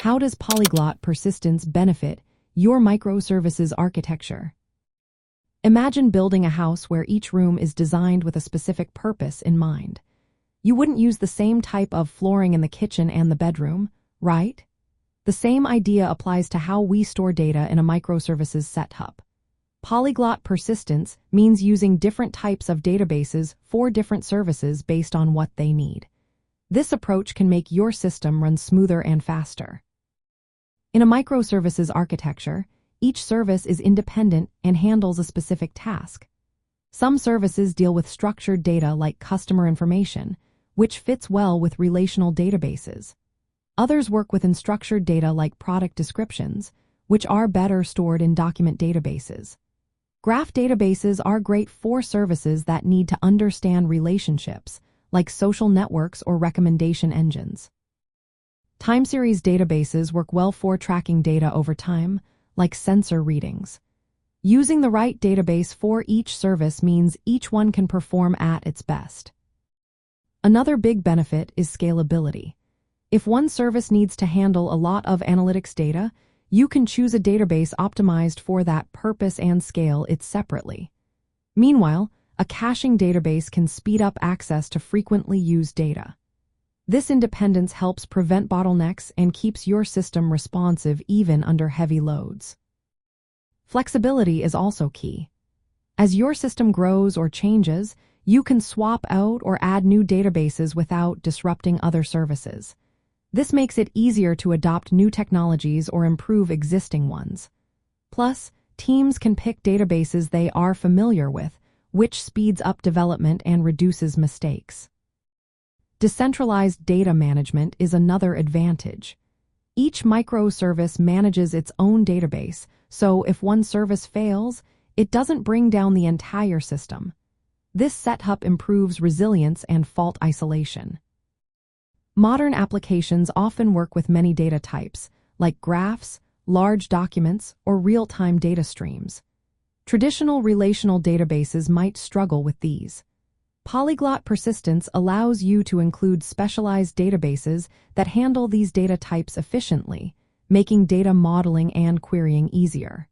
How does polyglot persistence benefit your microservices architecture? Imagine building a house where each room is designed with a specific purpose in mind. You wouldn't use the same type of flooring in the kitchen and the bedroom, right? The same idea applies to how we store data in a microservices setup. Polyglot persistence means using different types of databases for different services based on what they need. This approach can make your system run smoother and faster. In a microservices architecture, each service is independent and handles a specific task. Some services deal with structured data like customer information, which fits well with relational databases. Others work with unstructured data like product descriptions, which are better stored in document databases. Graph databases are great for services that need to understand relationships, like social networks or recommendation engines. Time series databases work well for tracking data over time, like sensor readings. Using the right database for each service means each one can perform at its best. Another big benefit is scalability. If one service needs to handle a lot of analytics data, you can choose a database optimized for that purpose and scale it separately. Meanwhile, a caching database can speed up access to frequently used data. This independence helps prevent bottlenecks and keeps your system responsive even under heavy loads. Flexibility is also key. As your system grows or changes, you can swap out or add new databases without disrupting other services. This makes it easier to adopt new technologies or improve existing ones. Plus, teams can pick databases they are familiar with, which speeds up development and reduces mistakes. Decentralized data management is another advantage. Each microservice manages its own database, so if one service fails, it doesn't bring down the entire system. This setup improves resilience and fault isolation. Modern applications often work with many data types, like graphs, large documents, or real-time data streams. Traditional relational databases might struggle with these. Polyglot persistence allows you to include specialized databases that handle these data types efficiently, making data modeling and querying easier.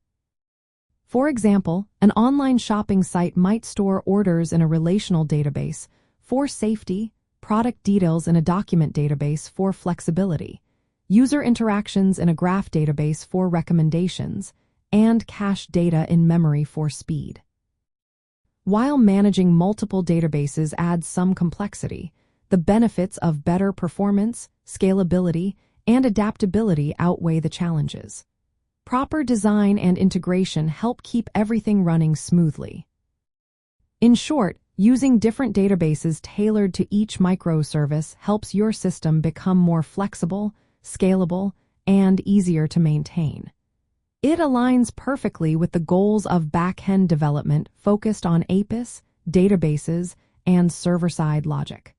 For example, an online shopping site might store orders in a relational database for safety, product details in a document database for flexibility, user interactions in a graph database for recommendations, and cached data in memory for speed. While managing multiple databases adds some complexity, the benefits of better performance, scalability, and adaptability outweigh the challenges. Proper design and integration help keep everything running smoothly. In short, using different databases tailored to each microservice helps your system become more flexible, scalable, and easier to maintain. It aligns perfectly with the goals of backend development focused on APIs, databases, and server-side logic.